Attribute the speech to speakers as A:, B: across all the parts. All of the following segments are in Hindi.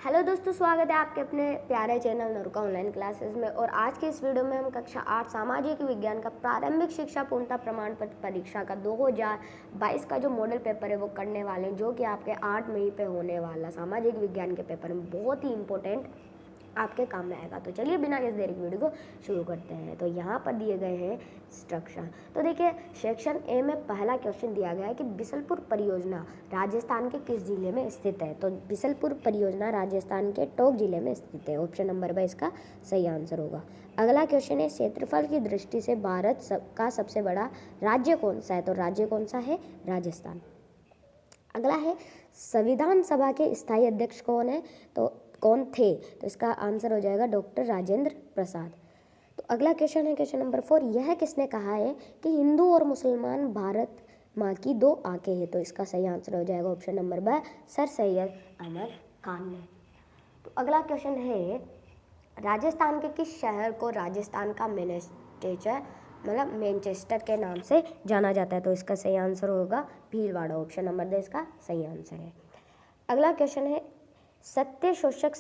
A: हेलो दोस्तों, स्वागत है आपके अपने प्यारे चैनल नरुका ऑनलाइन क्लासेस में। और आज के इस वीडियो में हम कक्षा 8 सामाजिक विज्ञान का प्रारंभिक शिक्षा पूर्णता प्रमाण पत्र परीक्षा का 2022 का जो मॉडल पेपर है वो करने वाले हैं, जो कि आपके 8 मई पे होने वाला सामाजिक विज्ञान के पेपर में बहुत ही इंपॉर्टेंट आपके काम में आएगा। तो चलिए बिना किसी देरी वीडियो को शुरू करते हैं। तो यहाँ पर दिए गए हैं स्ट्रक्चर। तो देखिए, सेक्शन ए में पहला क्वेश्चन दिया गया है कि बिसलपुर परियोजना राजस्थान के किस जिले में स्थित है। तो बिसलपुर परियोजना राजस्थान के टोंक जिले में स्थित है। ऑप्शन नंबर ब इसका सही आंसर होगा। अगला क्वेश्चन है, क्षेत्रफल की दृष्टि से भारत का सबसे बड़ा राज्य कौन सा है। तो राज्य कौन सा है? राजस्थान। अगला है, संविधान सभा के स्थायी अध्यक्ष कौन है? तो कौन थे? तो इसका आंसर हो जाएगा डॉक्टर राजेंद्र प्रसाद। तो अगला क्वेश्चन है क्वेश्चन नंबर 4, यह किसने कहा है कि हिंदू और मुसलमान भारत माँ की दो आंखें हैं। तो इसका सही आंसर हो जाएगा ऑप्शन नंबर ब सर सैयद अहमद खान ने। तो अगला क्वेश्चन है, राजस्थान के किस शहर को राजस्थान का मैनचेस्टर के नाम से जाना जाता है। तो इसका सही आंसर होगा भीलवाड़ा। ऑप्शन नंबर द इसका सही आंसर है। अगला क्वेश्चन है, सत्य शोधक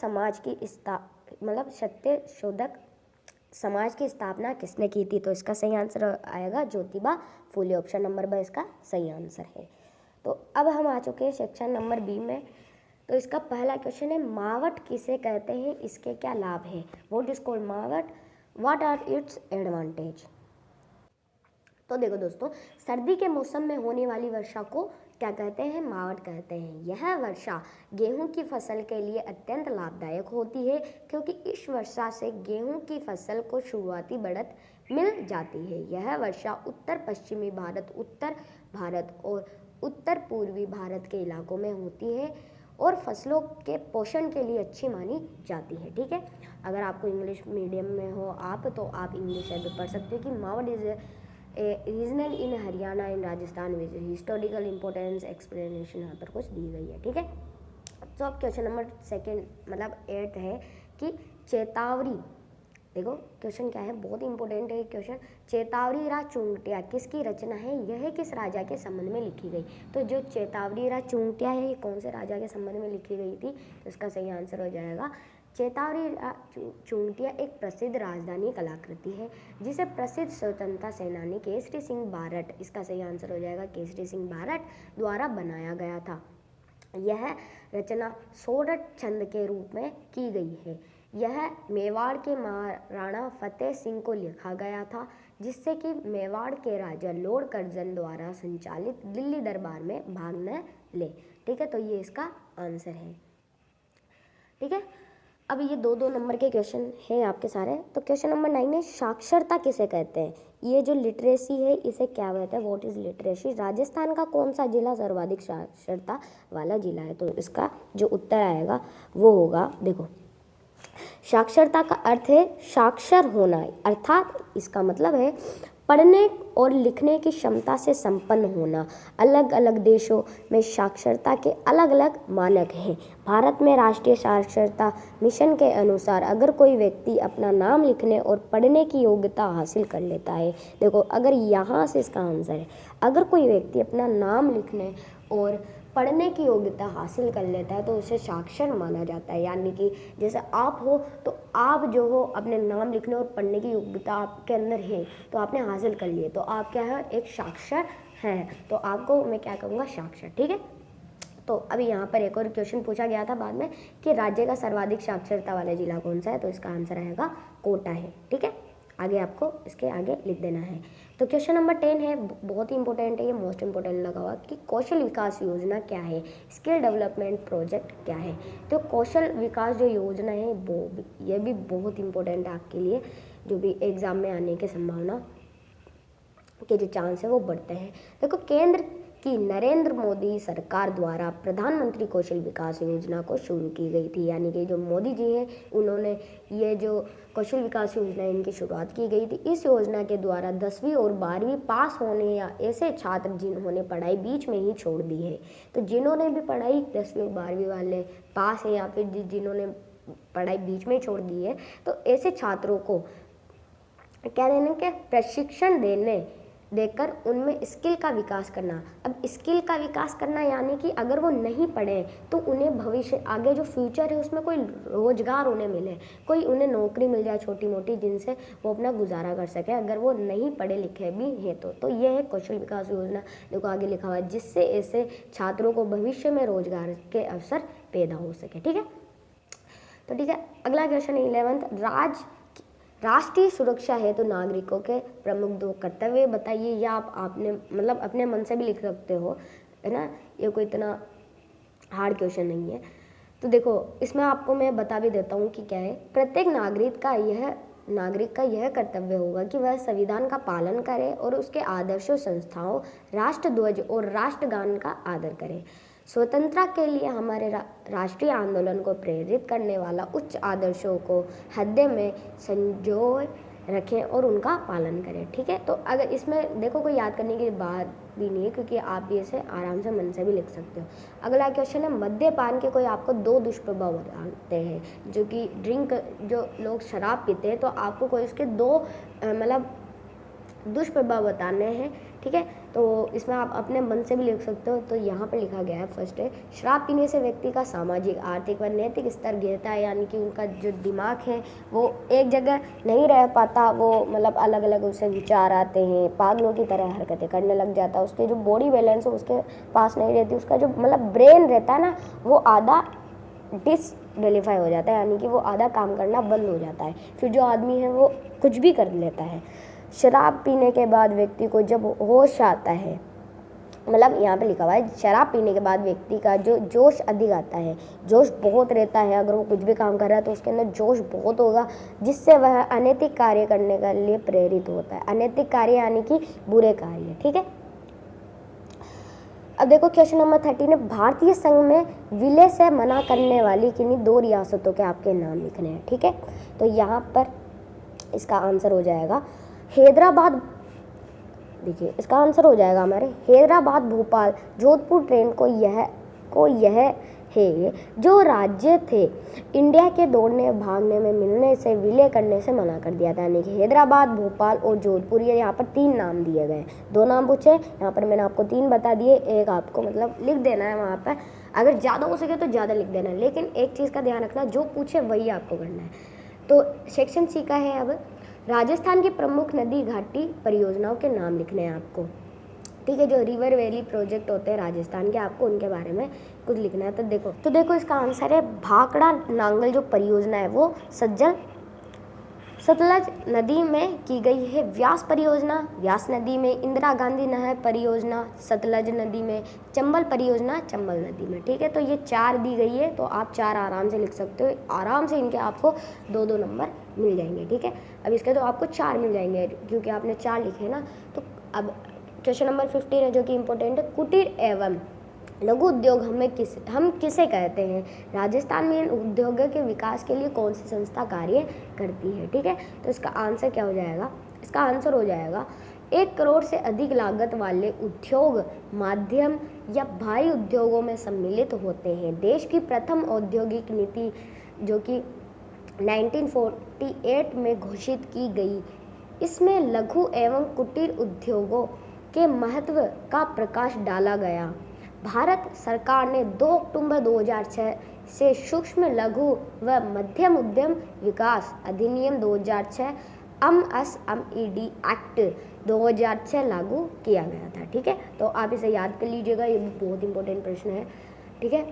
A: समाज की स्थापना किसने की थी। तो इसका सही आंसर आएगा ज्योतिबा फूले। ऑप्शन नंबर ब इसका सही आंसर है। तो अब हम आ चुके हैं सेक्शन नंबर बी में। तो इसका पहला क्वेश्चन है, मावट किसे कहते हैं, इसके क्या लाभ है। What is called mawat, what are its advantage. तो देखो दोस्तों, सर्दी के मौसम में होने वाली वर्षा को क्या कहते हैं? मावट कहते हैं। यह वर्षा गेहूं की फसल के लिए अत्यंत लाभदायक होती है, क्योंकि इस वर्षा से गेहूं की फसल को शुरुआती बढ़त मिल जाती है। यह वर्षा उत्तर पश्चिमी भारत, उत्तर भारत और उत्तर पूर्वी भारत के इलाकों में होती है और फसलों के पोषण के लिए अच्छी मानी जाती है। ठीक है, अगर आपको इंग्लिश मीडियम में हो आप, तो आप इंग्लिश में भी पढ़ सकते हो कि mawat is regional in Haryana in Rajasthan with historical importance explanation यहाँ पर कुछ दी गई है। ठीक है, तो अब क्वेश्चन नंबर 8 है कि चेतावरी। देखो क्वेश्चन क्या है, बहुत इंपॉर्टेंट है क्वेश्चन। चेतावरी रा चुंगटिया किसकी रचना है, यह किस राजा के संबंध में लिखी गई। तो जो चेतावरी रा चुंगटिया है, ये कौन से राजा के संबंध में लिखी गई थी। तो इसका सही आंसर हो जाएगा चेतावरी चुंगटिया एक प्रसिद्ध राजधानी कलाकृति है, जिसे प्रसिद्ध स्वतंत्रता सेनानी केसरी सिंह बारट, इसका सही आंसर हो जाएगा केसरी सिंह बारट द्वारा बनाया गया था। यह रचना सोरठ छंद के रूप में की गई है। यह मेवाड़ के महाराणा फतेह सिंह को लिखा गया था, जिससे कि मेवाड़ के राजा लॉर्ड कर्जन द्वारा संचालित दिल्ली दरबार में भाग न ले। ठीक है, तो ये इसका आंसर है। ठीक है, अब ये 2-2 नंबर के क्वेश्चन हैं आपके सारे। तो क्वेश्चन नंबर 9 है, साक्षरता किसे कहते हैं। ये जो लिटरेसी है इसे क्या कहते हैं, व्हाट इज लिटरेसी। राजस्थान का कौन सा जिला सर्वाधिक साक्षरता वाला जिला है। तो इसका जो उत्तर आएगा वो होगा, देखो साक्षरता का अर्थ है साक्षर होना, अर्थात इसका मतलब है पढ़ने और लिखने की क्षमता से संपन्न होना। अलग अलग देशों में साक्षरता के अलग अलग मानक हैं। भारत में राष्ट्रीय साक्षरता मिशन के अनुसार अगर कोई व्यक्ति अपना नाम लिखने और पढ़ने की योग्यता हासिल कर लेता है, देखो अगर यहाँ से इसका आंसर है, अगर कोई व्यक्ति अपना नाम लिखने और पढ़ने की योग्यता हासिल कर लेता है तो उसे साक्षर माना जाता है। यानी कि जैसे आप हो, तो आप जो हो अपने नाम लिखने और पढ़ने की योग्यता आपके अंदर है, तो आपने हासिल कर लिए, तो आप क्या है, एक साक्षर हैं। तो आपको मैं क्या कहूँगा, साक्षर। ठीक है, तो अभी यहाँ पर एक और क्वेश्चन पूछा गया था बाद में कि राज्य का सर्वाधिक साक्षरता वाला जिला कौन सा है। तो इसका आंसर आएगा कोटा है। ठीक है, आगे आपको इसके आगे लिख देना है। तो क्वेश्चन नंबर 10 है, बहुत ही इंपॉर्टेंट है, ये मोस्ट इंपॉर्टेंट लगा हुआ कि कौशल विकास योजना क्या है, स्किल डेवलपमेंट प्रोजेक्ट क्या है। तो कौशल विकास जो योजना है ये भी बहुत इंपॉर्टेंट है आपके लिए, जो भी एग्जाम में आने की संभावना के जो चांस है वो बढ़ते हैं। देखो, केंद्र की नरेंद्र मोदी सरकार द्वारा प्रधानमंत्री कौशल विकास योजना को शुरू की गई थी। यानी कि जो मोदी जी हैं उन्होंने ये जो कौशल विकास योजना इनकी शुरुआत की गई थी। इस योजना के द्वारा 10वीं और 12वीं पास होने या ऐसे छात्र जिन्होंने पढ़ाई बीच में ही छोड़ दी है, तो जिन्होंने भी पढ़ाई 10वीं और 12वीं वाले पास है या फिर जिन्होंने पढ़ाई बीच में छोड़ दी है, तो ऐसे छात्रों को क्या देने के प्रशिक्षण देने देकर उनमें स्किल का विकास करना। अब स्किल का विकास करना यानी कि अगर वो नहीं पढ़े तो उन्हें भविष्य आगे जो फ्यूचर है उसमें कोई रोजगार उन्हें मिले, कोई उन्हें नौकरी मिल जाए छोटी मोटी जिनसे वो अपना गुजारा कर सके, अगर वो नहीं पढ़े लिखे भी हैं तो ये है कौशल विकास योजना। देखो आगे लिखा हुआ है, जिससे ऐसे छात्रों को भविष्य में रोजगार के अवसर पैदा हो सके। ठीक है, तो ठीक है, अगला क्वेश्चन 11th, राष्ट्रीय सुरक्षा है तो नागरिकों के प्रमुख 2 कर्तव्य बताइए। या आपने मतलब अपने मन से भी लिख सकते हो, है ना, ये कोई इतना हार्ड क्वेश्चन नहीं है। तो देखो इसमें आपको मैं बता भी देता हूँ कि क्या है। प्रत्येक नागरिक का यह कर्तव्य होगा कि वह संविधान का पालन करे और उसके आदर्शों, संस्थाओं, राष्ट्रध्वज और राष्ट्रगान का आदर करे। स्वतंत्रता के लिए हमारे राष्ट्रीय आंदोलन को प्रेरित करने वाला उच्च आदर्शों को हृदय में संजोए रखें और उनका पालन करें। ठीक है, तो अगर इसमें देखो कोई याद करने की बात भी नहीं है, क्योंकि आप भी इसे आराम से मन से भी लिख सकते हो। अगला क्वेश्चन है, मद्यपान के कोई आपको 2 दुष्प्रभाव बताते हैं। जो कि जो लोग शराब पीते हैं तो आपको कोई उसके 2 मतलब दुष्प्रभाव बताने हैं। ठीक है, तो इसमें आप अपने मन से भी लिख सकते हो। तो यहाँ पर लिखा गया है, फर्स्ट है, शराब पीने से व्यक्ति का सामाजिक, आर्थिक व नैतिक स्तर गिरता है, यानी कि उनका जो दिमाग है वो एक जगह नहीं रह पाता, वो मतलब अलग अलग उसे विचार आते हैं, पागलों की तरह हरकतें करने लग जाता है, उसके जो बॉडी बैलेंस है उसके पास नहीं रहती, उसका जो मतलब ब्रेन रहता है ना वो आधा डिसक्वालीफाई हो जाता है, यानी कि वो आधा काम करना बंद हो जाता है। फिर जो आदमी है वो कुछ भी कर लेता है। शराब पीने के बाद व्यक्ति को जब होश आता है, मतलब यहाँ पे लिखा हुआ है, शराब पीने के बाद व्यक्ति का जो जोश अधिक आता है, जोश बहुत रहता है, अगर वो कुछ भी काम कर रहा है तो उसके अंदर जोश बहुत होगा, जिससे वह अनैतिक कार्य करने के लिए प्रेरित होता है। अनैतिक कार्य यानी कि बुरे कार्य। ठीक है, अब देखो क्वेश्चन नंबर 13 है, भारतीय संघ में विलय से मना करने वाली किन्हीं 2 रियासतों के आपके नाम लिखने हैं। ठीक है, तो यहाँ पर इसका आंसर हो जाएगा हैदराबाद। देखिए इसका आंसर हो जाएगा हमारे हैदराबाद, भोपाल, जोधपुर ट्रेन को यह है जो राज्य थे इंडिया के दौड़ने भागने में मिलने से विलय करने से मना कर दिया था। यानी कि हैदराबाद, भोपाल और जोधपुर, ये यहाँ पर 3 नाम दिए गए। 2 नाम पूछे, यहाँ पर मैंने आपको 3 बता दिए, एक आपको मतलब लिख देना है वहाँ पर, अगर ज़्यादा हो सके तो ज़्यादा लिख देना है, लेकिन एक चीज़ का ध्यान रखना, जो पूछे वही आपको करना है। तो सेक्शन सी का है, अब राजस्थान की प्रमुख नदी घाटी परियोजनाओं के नाम लिखने हैं आपको। ठीक है, जो रिवर वैली प्रोजेक्ट होते हैं राजस्थान के, आपको उनके बारे में कुछ लिखना है। तो देखो इसका आंसर है भाखड़ा नांगल जो परियोजना है वो सतलज नदी में की गई है। व्यास परियोजना व्यास नदी में, इंदिरा गांधी नहर परियोजना सतलज नदी में, चंबल परियोजना चंबल नदी में। ठीक है, तो ये 4 दी गई है, तो आप 4 आराम से लिख सकते हो, आराम से इनके आपको 2-2 नंबर मिल जाएंगे। ठीक है, अब इसके तो आपको 4 मिल जाएंगे क्योंकि आपने 4 लिखे ना। तो अब क्वेश्चन नंबर 15 है जो कि इम्पोर्टेंट है, कुटीर एवं लघु उद्योग हम किसे कहते हैं। राजस्थान में इन उद्योगों के विकास के लिए कौन सी संस्था कार्य करती है। ठीक है, तो इसका आंसर क्या हो जाएगा, इसका आंसर हो जाएगा 1 करोड़ से अधिक लागत वाले उद्योग माध्यम या भारी उद्योगों में सम्मिलित होते हैं। देश की प्रथम औद्योगिक नीति जो कि 1948 में घोषित की गई, इसमें लघु एवं कुटीर उद्योगों के महत्व का प्रकाश डाला गया। भारत सरकार ने 2 अक्टूबर 2006 से सूक्ष्म लघु व मध्यम उद्यम विकास अधिनियम 2006 MSMED एक्ट 2006 लागू किया गया था। ठीक है, तो आप इसे याद कर लीजिएगा, ये बहुत इंपॉर्टेंट प्रश्न है। ठीक है,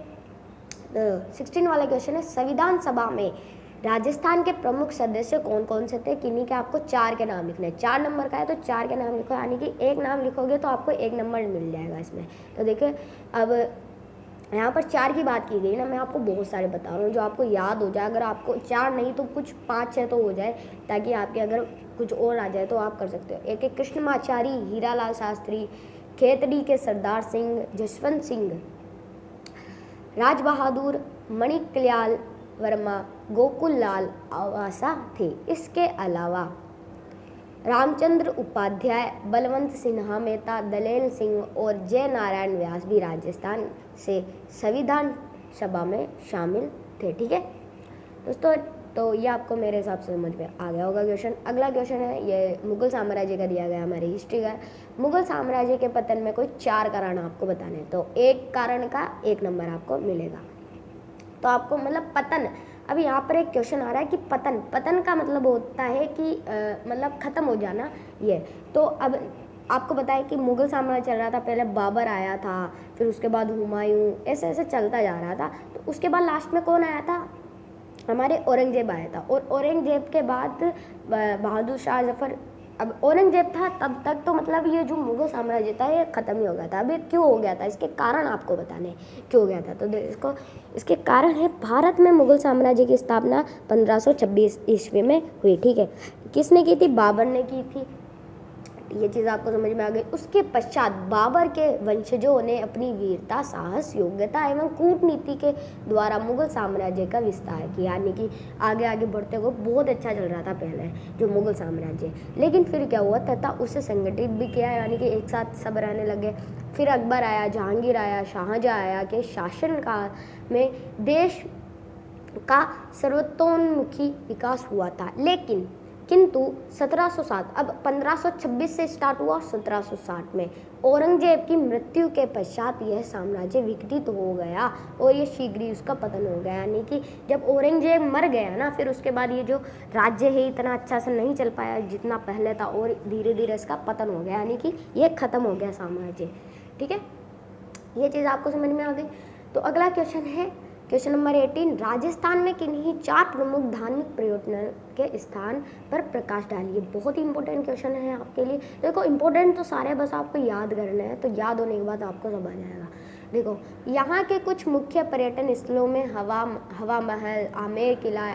A: 16 वाला क्वेश्चन है, संविधान सभा में राजस्थान के प्रमुख सदस्य कौन कौन से थे। किन्हीं के आपको 4 के नाम लिखने हैं, 4 नंबर का है तो 4 के नाम लिखो, यानी कि 1 नाम लिखोगे तो आपको 1 नंबर मिल जाएगा इसमें। तो देखिए अब यहाँ पर 4 की बात की गई ना, मैं आपको बहुत सारे बता रहा हूँ जो आपको याद हो जाए, अगर आपको 4 नहीं तो कुछ 5-6 तो हो जाए, ताकि आपके अगर कुछ और आ जाए तो आप कर सकते हो। एक एक कृष्णमाचारी, हीरालाल शास्त्री, खेतड़ी के सरदार सिंह, जसवंत सिंह, राज बहादुर, मणिकल्याल वर्मा, गोकुल लाल आवासा थे। इसके अलावा रामचंद्र उपाध्याय, बलवंत सिन्हा मेहता, दलेल सिंह और जय नारायण व्यास भी राजस्थान से संविधान सभा में शामिल थे। ठीक है दोस्तों, तो ये आपको मेरे हिसाब से समझ में आ गया होगा क्वेश्चन। अगला क्वेश्चन है, ये मुगल साम्राज्य का दिया गया, हमारी हिस्ट्री का। मुगल साम्राज्य के पतन में कोई 4 कारण आपको बताने हैं, तो एक कारण का 1 नंबर आपको मिलेगा। तो आपको मतलब पतन, अब यहाँ पर एक क्वेश्चन आ रहा है कि पतन का मतलब होता है कि मतलब ख़त्म हो जाना ये। तो अब आपको बताएं कि मुगल साम्राज्य चल रहा था, पहले बाबर आया था, फिर उसके बाद हुमायूं, ऐसे ऐसे चलता जा रहा था। तो उसके बाद लास्ट में कौन आया था, हमारे औरंगजेब आया था। और औरंगजेब के बाद बहादुर शाह जफर, अब औरंगजेब था तब तक तो मतलब ये जो मुगल साम्राज्य था ये ख़त्म ही हो गया था। अभी क्यों हो गया था, इसके कारण आपको बताने हैं क्यों हो गया था। तो इसके कारण है, भारत में मुगल साम्राज्य की स्थापना 1526 ईस्वी में हुई। ठीक है, किसने की थी, बाबर ने की थी, ये चीज़ आपको समझ में आ गई। उसके पश्चात बाबर के वंशजों ने अपनी वीरता, साहस, योग्यता एवं कूटनीति के द्वारा मुगल साम्राज्य का विस्तार किया, यानी कि आगे आगे बढ़ते हुए बहुत अच्छा चल रहा था पहले जो मुगल साम्राज्य। लेकिन फिर क्या हुआ, तथा उसे संगठित भी किया, यानी कि एक साथ सब रहने लगे। फिर अकबर आया, जहांगीर आया, शाहजहाँ आया के शासनकाल में देश का सर्वतोन्मुखी विकास हुआ था। किंतु 1707, अब 1526 से स्टार्ट हुआ, 1760 में औरंगजेब की मृत्यु के पश्चात यह साम्राज्य विघटित हो गया और ये शीघ्र ही उसका पतन हो गया। यानी कि जब औरंगजेब मर गया ना, फिर उसके बाद ये जो राज्य है इतना अच्छा से नहीं चल पाया जितना पहले था, और धीरे धीरे इसका पतन हो गया, यानी कि ये खत्म हो गया साम्राज्य। ठीक है, ये चीज़ आपको समझ में आ गई। तो अगला क्वेश्चन है, क्वेश्चन नंबर 18, राजस्थान में किन्हीं 4 प्रमुख धार्मिक पर्यटन के स्थान पर प्रकाश डालिए। बहुत ही इंपॉर्टेंट क्वेश्चन है आपके लिए। देखो इंपॉर्टेंट तो सारे, बस आपको याद करना है, तो याद होने के बाद आपको सब आ जाएगा। देखो यहाँ के कुछ मुख्य पर्यटन स्थलों में हवा महल, आमेर किला।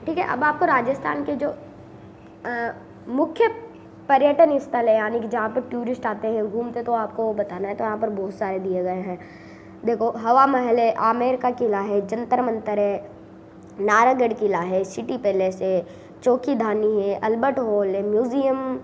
A: ठीक है, अब आपको राजस्थान के जो मुख्य पर्यटन स्थल है, यानी कि जहाँ पर टूरिस्ट आते हैं घूमते, तो आपको बताना है। तो यहाँ पर बहुत सारे दिए गए हैं। देखो हवा महल है, आमेर का किला है, जंतर मंतर है, नारायणगढ़ किला है, सिटी पैलेस है, चौकी धानी है, अल्बर्ट हॉल है, म्यूजियम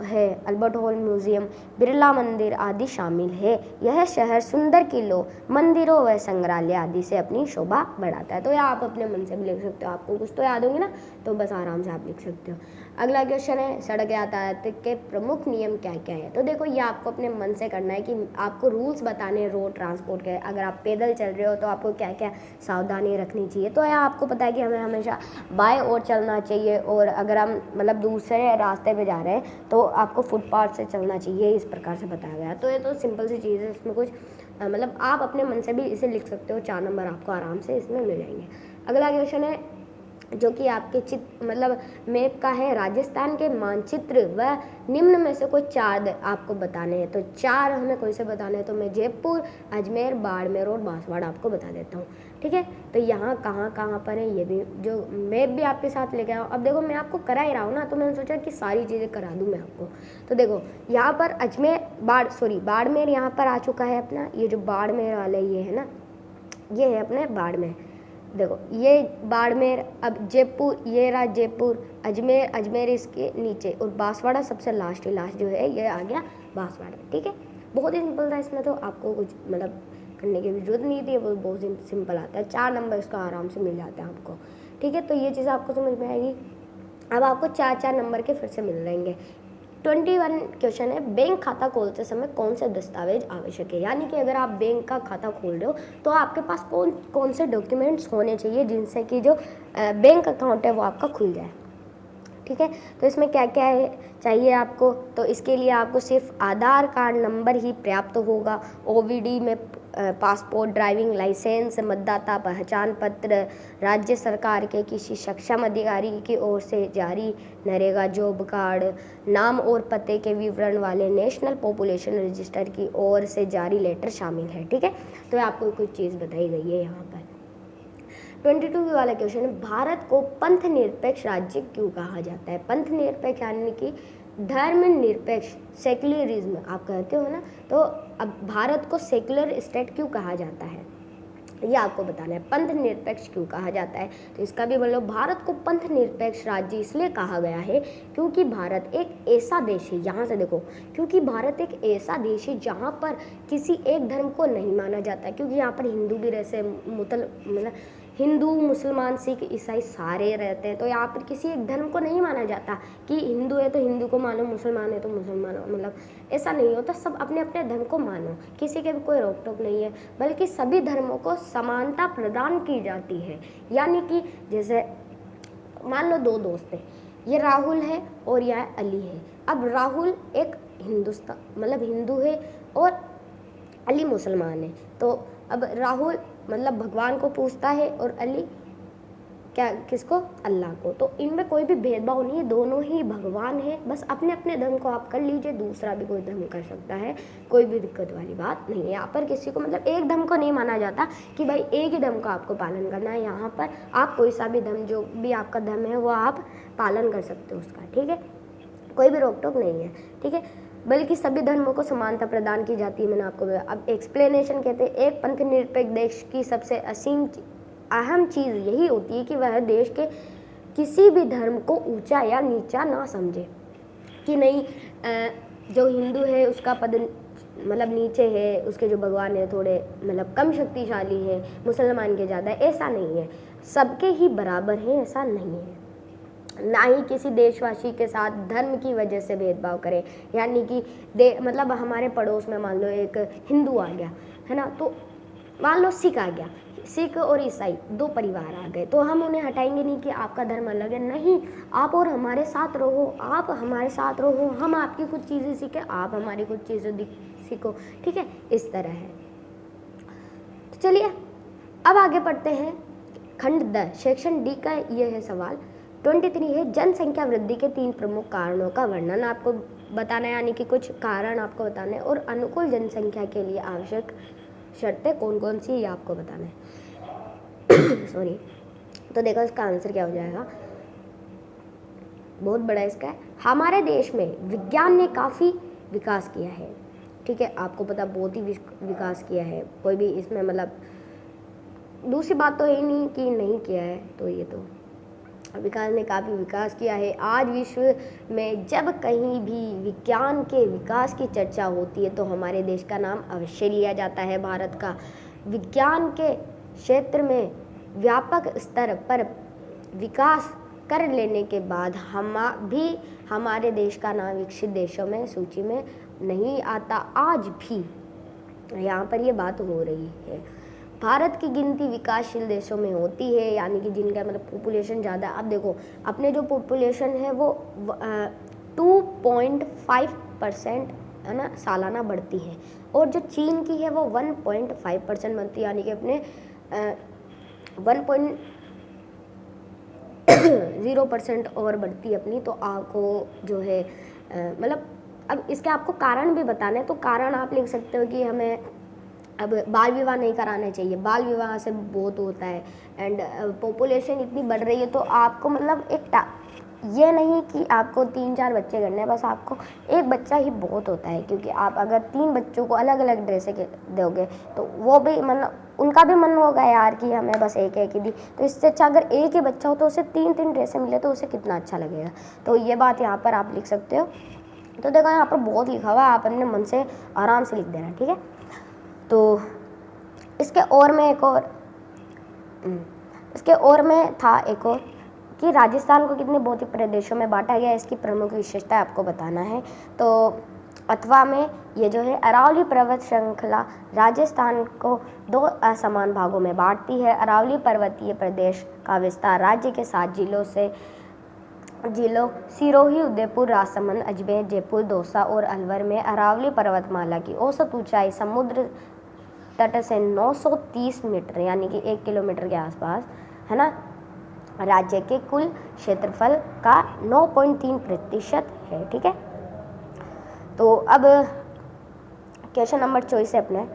A: है, अल्बर्ट हॉल म्यूजियम, बिरला मंदिर आदि शामिल है। यह शहर सुंदर किलों, मंदिरों व संग्रहालय आदि से अपनी शोभा बढ़ाता है। तो यह आप अपने मन से भी लिख सकते हो, आपको कुछ तो याद होंगे ना, तो बस आराम से आप लिख सकते हो। अगला क्वेश्चन है, सड़क यातायात के प्रमुख नियम क्या क्या है। तो देखो ये आपको अपने मन से करना है कि आपको रूल्स बताने हैं रोड ट्रांसपोर्ट के। अगर आप पैदल चल रहे हो तो आपको क्या क्या सावधानी रखनी चाहिए। तो यह आपको पता है कि हमें हमेशा बाएं ओर चलना चाहिए, और अगर हम मतलब दूसरे रास्ते पे जा रहे हैं तो आपको फुटपाथ से चलना चाहिए, इस प्रकार से बताया गया। तो ये तो सिंपल सी चीज़ है, इसमें कुछ मतलब आप अपने मन से भी इसे लिख सकते हो। 4 नंबर आपको आराम से इसमें मिल जाएंगे। अगला क्वेश्चन है जो कि आपके मतलब मैप का है, राजस्थान के मानचित्र व निम्न में से कोई 4 आपको बताने हैं। तो 4 हमें कोई से बताने हैं, तो मैं जयपुर, अजमेर, बाड़मेर और बांसवाड़ा आपको बता देता हूँ। ठीक है, तो यहाँ कहाँ कहाँ पर है ये भी जो मैप भी आपके साथ लेके आओ। अब देखो मैं आपको करा ही रहा हूँ ना, तो मैंने सोचा कि सारी चीज़ें करा दूँ मैं आपको। तो देखो यहाँ पर बाड़मेर यहाँ पर आ चुका है अपना, ये जो बाड़मेर वाला ये है ना, ये है अपने बाड़मेर। देखो ये बाड़मेर, अब जयपुर, ये रहा जयपुर, अजमेर इसके नीचे, और बांसवाड़ा सबसे लास्ट जो है ये आ गया बांसवाड़ा। ठीक है, बहुत ही सिंपल था, इसमें तो आपको कुछ मतलब करने की भी जरूरत नहीं थी, वो बहुत सिंपल आता है। 4 नंबर इसका आराम से मिल जाता है आपको। ठीक है, तो ये चीज़ आपको समझ में आएगी। अब आपको 4 नंबर के फिर से मिल रहेंगे। 21 क्वेश्चन है, बैंक खाता खोलते समय कौन से दस्तावेज आवश्यक है। यानी कि अगर आप बैंक का खाता खोल रहे हो तो आपके पास कौन से डॉक्यूमेंट्स होने चाहिए जिनसे कि जो बैंक अकाउंट है वो आपका खुल जाए। ठीक है, तो इसमें क्या क्या है चाहिए आपको, तो इसके लिए आपको सिर्फ आधार कार्ड नंबर ही पर्याप्त होगा। ओवीडी में पासपोर्ट, ड्राइविंग लाइसेंस, मतदाता पहचान पत्र, राज्य सरकार के किसी सक्षम अधिकारी की ओर से जारी नरेगा जॉब कार्ड, नाम और पते के विवरण वाले नेशनल पॉपुलेशन रजिस्टर की ओर से जारी लेटर शामिल है। ठीक है, तो आपको कुछ चीज़ बताई गई है यहाँ पर। 22 वाला क्वेश्चन है, भारत को पंथ निरपेक्ष राज्य क्यों कहा जाता है। पंथ निरपेक्ष यानी कि धर्म निरपेक्ष, सेक्युलरिज्म आप कहते हो ना, तो अब भारत को सेक्युलर स्टेट क्यों कहा जाता है ये आपको बताना है। पंथ निरपेक्ष क्यों कहा जाता है, तो इसका भी मतलब भारत को पंथ निरपेक्ष राज्य इसलिए कहा गया है क्योंकि भारत एक ऐसा देश है, यहाँ से देखो, क्योंकि भारत एक ऐसा देश है जहाँ पर किसी एक धर्म को नहीं माना जाता, क्योंकि यहाँ पर हिंदू भी रहते मतलब हिंदू, मुसलमान, सिख, ईसाई सारे रहते हैं। तो यहाँ पर किसी एक धर्म को नहीं माना जाता कि हिंदू है तो हिंदू को मानो, मुसलमान है तो मुसलमान, मतलब ऐसा नहीं होता। सब अपने अपने धर्म को मानो, किसी के भी कोई रोक टोक नहीं है, बल्कि सभी धर्मों को समानता प्रदान की जाती है। यानी कि जैसे मान लो दो दोस्त हैं, ये राहुल है और यह अली है। अब राहुल एक मतलब हिंदू है और अली मुसलमान है। तो अब राहुल मतलब भगवान को पूजता है और अली किसको? अल्लाह को। तो इनमें कोई भी भेदभाव नहीं है, दोनों ही भगवान है। बस अपने अपने धर्म को आप कर लीजिए, दूसरा भी कोई धर्म कर सकता है, कोई भी दिक्कत वाली बात नहीं है। यहाँ पर किसी को मतलब एक धर्म को नहीं माना जाता कि भाई एक ही धर्म का आपको पालन करना है। यहाँ पर आप कोई सा भी धर्म, जो भी आपका धर्म है वो आप पालन कर सकते हो उसका, ठीक है, कोई भी रोक टोक नहीं है, ठीक है। बल्कि सभी धर्मों को समानता प्रदान की जाती है, मैंने आपको बताया। अब एक्सप्लेनेशन कहते हैं, एक पंथ निरपेक्ष देश की सबसे अहम चीज़ यही होती है कि वह देश के किसी भी धर्म को ऊंचा या नीचा ना समझे, कि नहीं जो हिंदू है उसका पद मतलब नीचे है, उसके जो भगवान है थोड़े मतलब कम शक्तिशाली है, मुसलमान के ज़्यादा है, ऐसा नहीं है। सबके ही बराबर हैं, ऐसा नहीं है। ना ही किसी देशवासी के साथ धर्म की वजह से भेदभाव करें। यानी कि मतलब हमारे पड़ोस में मान लो एक हिंदू आ गया है ना, तो मान लो सिख आ गया, सिख और ईसाई दो परिवार आ गए, तो हम उन्हें हटाएंगे नहीं कि आपका धर्म अलग है, नहीं, आप और हमारे साथ रहो, आप हमारे साथ रहो, हम आपकी कुछ चीज़ें सीखें, आप हमारी कुछ चीज़ें सीखो, ठीक है, इस तरह है। तो चलिए अब आगे पढ़ते हैं। खंड 10 सेक्शन डी का ये है सवाल 23 है, जनसंख्या वृद्धि के 3 प्रमुख कारणों का वर्णन आपको बताना है। यानी कि कुछ कारण आपको बताने हैं और अनुकूल जनसंख्या के लिए आवश्यक शर्तें कौन कौन सी, ये आपको बताना है। सॉरी। तो देखो इसका आंसर क्या हो जाएगा, बहुत बड़ा इसका है। हमारे देश में विज्ञान ने काफ़ी विकास किया है, ठीक है, आपको पता बहुत ही विकास किया है, कोई भी इसमें मतलब दूसरी बात तो है नहीं कि नहीं किया है। तो ये तो विकास ने काफ़ी विकास किया है। आज विश्व में जब कहीं भी विज्ञान के विकास की चर्चा होती है तो हमारे देश का नाम अवश्य लिया जाता है। भारत का विज्ञान के क्षेत्र में व्यापक स्तर पर विकास कर लेने के बाद हमारे देश का नाम विकसित देशों में सूची में नहीं आता। आज भी यहाँ पर ये बात हो रही है। भारत की गिनती विकासशील देशों में होती है, यानी कि जिनका मतलब पॉपुलेशन ज़्यादा। अब देखो अपने जो पॉपुलेशन है वो 2.5% है ना सालाना बढ़ती है, और जो चीन की है वो 1.5% बढ़ती है, यानी कि अपने 1.0% और बढ़ती है अपनी। तो आपको जो है मतलब अब इसके आपको कारण भी बताने, तो कारण आप लिख सकते हो कि हमें अब बाल विवाह नहीं कराना चाहिए, बाल विवाह से बहुत होता है, एंड पॉपुलेशन इतनी बढ़ रही है तो आपको मतलब ये नहीं कि आपको 3-4 बच्चे करने हैं, बस आपको एक बच्चा ही बहुत होता है, क्योंकि आप अगर 3 बच्चों को अलग अलग ड्रेसें दोगे तो वो भी मतलब उनका भी मन होगा यार कि हमें बस एक ही दी। तो इससे अच्छा अगर एक ही बच्चा हो तो उसे 3-3 ड्रेसें मिले तो उसे कितना अच्छा लगेगा। तो ये बात यहाँ पर आप लिख सकते हो। तो देखो यहाँ पर बहुत लिखा हुआ है, आप अपने मन से आराम से लिख देना, ठीक है। तो इसके और में था एक और कि राजस्थान को कितने भौतिक प्रदेशों में बांटा गया है, इसकी प्रमुख विशेषता आपको बताना है। तो अथवा में ये जो है अरावली पर्वत श्रृंखला राजस्थान को 2 असमान भागों में बांटती है। अरावली पर्वतीय प्रदेश का विस्तार राज्य के 7 जिलों सिरोही, उदयपुर, राजसमंद, अजमेर, जयपुर, दौसा और अलवर में अरावली पर्वतमाला की औसत ऊंचाई समुद्र तट से 930 मीटर यानी कि 1 किलोमीटर के आसपास है ना, राज्य के कुल क्षेत्रफल का 9.3% है, ठीक है। तो अब क्वेश्चन नंबर 24 है अपने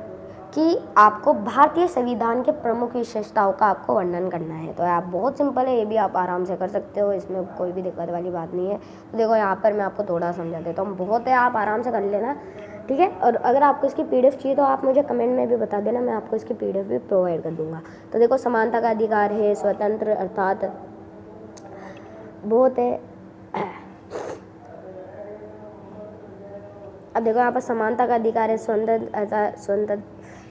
A: कि आपको भारतीय संविधान के प्रमुख विशेषताओं का आपको वर्णन करना है। तो आप बहुत सिंपल है, ये भी आप आराम से कर सकते हो, इसमें कोई भी दिक्कत वाली बात नहीं है। तो देखो यहाँ पर मैं आपको थोड़ा समझा देता हूँ, बहुत है, आप आराम से कर लेना, ठीक है। और अगर आपको इसकी PDF चाहिए तो आप मुझे कमेंट में भी बता देना, मैं आपको इसकी PDF भी प्रोवाइड कर दूंगा। तो देखो समानता का अधिकार है, स्वतंत्र अर्थात बहुत है, अब देखो यहाँ पर समानता का अधिकार है,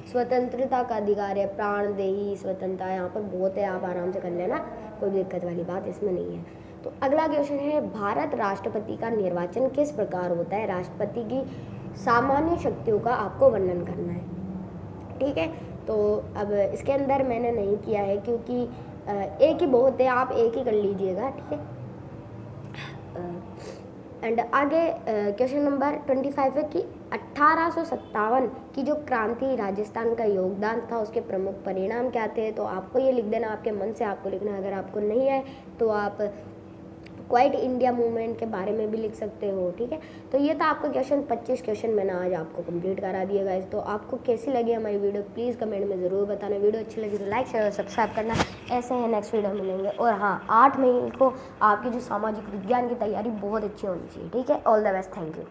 A: स्वतंत्रता का अधिकार है, प्राणदेही स्वतंत्रता, यहाँ पर बहुत है, आप आराम से कर लेना, कोई दिक्कत वाली बात इसमें नहीं है। तो अगला क्वेश्चन है, भारत राष्ट्रपति का निर्वाचन किस प्रकार होता है? राष्ट्रपति की सामान्य शक्तियों का आपको वर्णन करना है, ठीक है। तो अब इसके अंदर मैंने नहीं किया है क्योंकि एक ही बहुत है, आप एक ही कर लीजिएगा, ठीक है। एंड आगे क्वेश्चन नंबर 25 है कि 1857 की जो क्रांति, राजस्थान का योगदान था, उसके प्रमुख परिणाम क्या थे? तो आपको ये लिख देना, आपके मन से आपको लिखना, अगर आपको नहीं है तो आप क्वाइट इंडिया मूवमेंट के बारे में भी लिख सकते हो, ठीक है। तो ये था आपका क्वेश्चन, 25 क्वेश्चन मैंने आज आपको कंप्लीट करा दिया गाइस। तो आपको कैसी लगी हमारी वीडियो प्लीज़ कमेंट में ज़रूर बताना। वीडियो अच्छी लगी तो लाइक शेयर और सब्सक्राइब करना। ऐसे हैं नेक्स्ट वीडियो मिलेंगे। और हाँ, 8 मई को आपकी जो सामाजिक विज्ञान की तैयारी बहुत अच्छी होनी चाहिए, ठीक है। All the best, thank you.